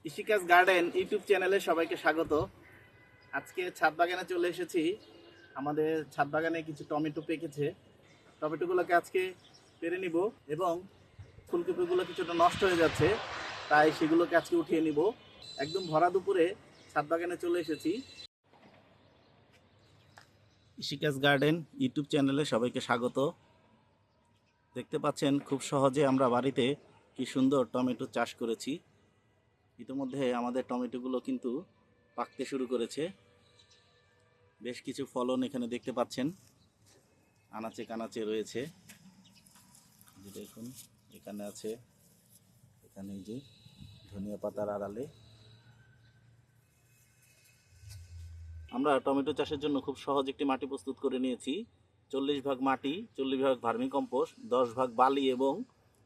ইশিকাস garden YouTube চ্যানেলে সবাইকে স্বাগত। আজকে ছাদ বাগানে চলে এসেছি। আমাদের ছাদ বাগানে কিছু টমেটো পেকেছে। টমেটোগুলোকে আজকে পেরে নিব এবং ফুলকপিগুলো কিছুটা নষ্ট হয়ে যাচ্ছে, তাই সেগুলোকে আজকে উঠিয়ে নিব। একদম ভরা দুপুরে ছাদ বাগানে চলে এসেছি। ইশিকাস গার্ডেন ইউটিউব চ্যানেলে সবাইকে স্বাগত। দেখতে পাচ্ছেন খুব সহজে আমরা বাড়িতে কি সুন্দর টমেটো চাষ করেছি। ইতিমধ্যে আমাদের টমেটোগুলো কিন্তু পাকতে শুরু করেছে। বেশ কিছু ফলন এখানে দেখতে পাচ্ছেন, আনাচে কানাচে রয়েছে। যে দেখুন এখানে আছে, এখানে এই যে ধনিয়া পাতার আড়ালে। আমরা টমেটো চাষের জন্য খুব সহজ একটি মাটি প্রস্তুত করে নিয়েছি। 40 ভাগ মাটি, 40 ভাগ ভার্মি কম্পোস্ট, 10 ভাগ বালি এবং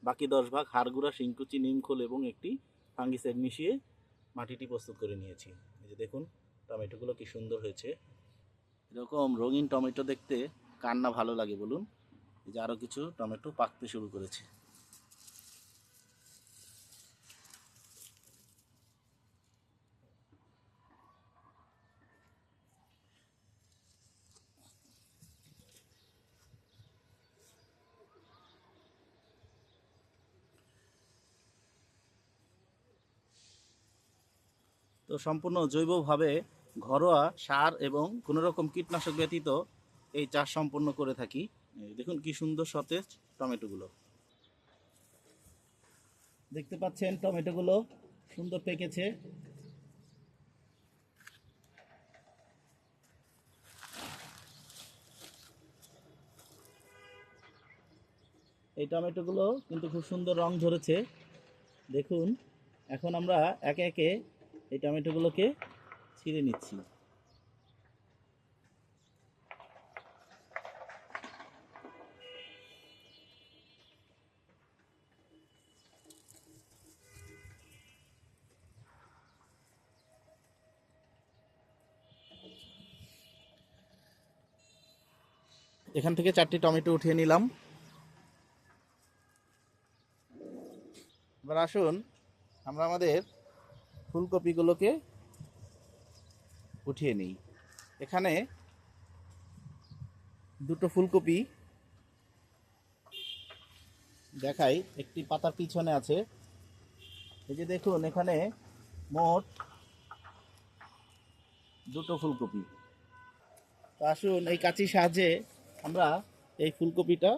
বাকি 10 ভাগ হাড়গুঁড়া, শিংকুচি, নিমখোল এবং একটি ফাঙ্গিসাইড মিশিয়ে মাটিটি প্রস্তুত করে নিয়েছি। এই যে দেখুন টমেটোগুলো কি সুন্দর হয়েছে। এরকম রঙিন টমেটো দেখতে কার না ভালো লাগে বলুন। এই যে আরও কিছু টমেটো পাকতে শুরু করেছে। তো সম্পূর্ণ জৈবভাবে ঘরোয়া সার এবং কোনো রকম কীটনাশক ব্যতীত এই চাষ সম্পূর্ণ করে থাকি। দেখুন কি সুন্দর সতেজ টমেটোগুলো। দেখতে পাচ্ছেন টমেটোগুলো সুন্দর পেকেছে। এই টমেটোগুলো কিন্তু খুব সুন্দর রং ধরেছে। দেখুন এখন আমরা একে একে এই টমেটোগুলোকে ছিঁড়ে নিচ্ছি। এখান থেকে 4টি টমেটো উঠিয়ে নিলাম। এবার আসুন আমরা আমাদের ফুলকপিগুলোকে উঠিয়ে নিই। এখানে 2টো ফুলকপি দেখাই, একটি পাতার পিছনে আছে। এই যে দেখুন এখানে মোট 2টো ফুলকপি। তো আসুন এই কাঁচির সাহায্যে আমরা এই ফুলকপিটা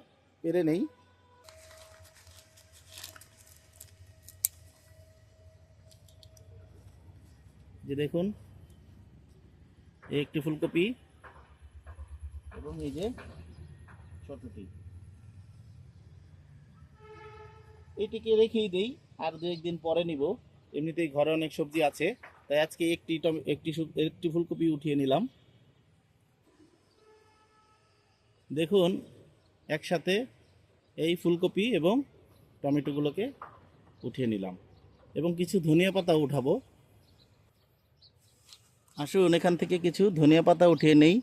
পেরে নেই। যে দেখুন এই একটি ফুলকপি এবং এই যে ছোটটি, এটিকে রেখেই দেই, আর 2-1 দিন পরে নিব। এমনিতেই ঘরে অনেক সবজি আছে, তাই আজকে একটি ফুলকপি উঠিয়ে নিলাম। দেখুন একসাথে এই ফুলকপি এবং টমেটোগুলোকে উঠিয়ে নিলাম এবং কিছু ধনিয়া পাতা উঠাবো। আসুন এখান থেকে কিছু ধনিয়া পাতা উঠিয়ে নেই।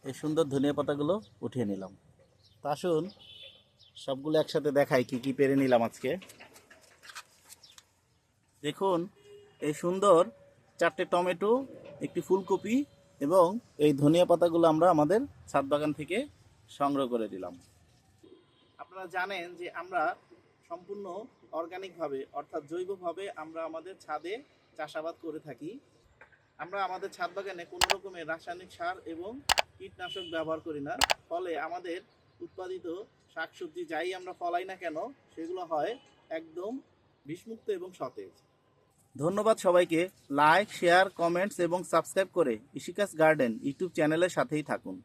এই সুন্দর ধনিয়া পাতাগুলো উঠিয়ে নিলাম। তা আসুন সবগুলো একসাথে দেখাই কি কি পেরে নিলাম আজকে। দেখুন এই সুন্দর 4টে টমেটো, একটি ফুলকপি এবং এই ধনিয়া পাতাগুলো আমরা আমাদের ছাদ বাগান থেকে সংগ্রহ করে দিলাম। আপনারা জানেন যে আমরা সম্পূর্ণ অর্গানিকভাবে অর্থাৎ জৈবভাবে আমরা আমাদের ছাদে চাষাবাদ করে থাকি। আমরা আমাদের ছাদ বাগানে কোনো রকমের রাসায়নিক সার এবং কীটনাশক ব্যবহার করি না। ফলে আমাদের উৎপাদিত শাকসবজি যাই আমরা ফলাই না কেন সেগুলো হয় একদম বিষমুক্ত এবং সতেজ। ধন্যবাদ সবাইকে। লাইক, শেয়ার, কমেন্টস এবং সাবস্ক্রাইব করে ইশিকাস গার্ডেন ইউটিউব চ্যানেলের সাথেই থাকুন।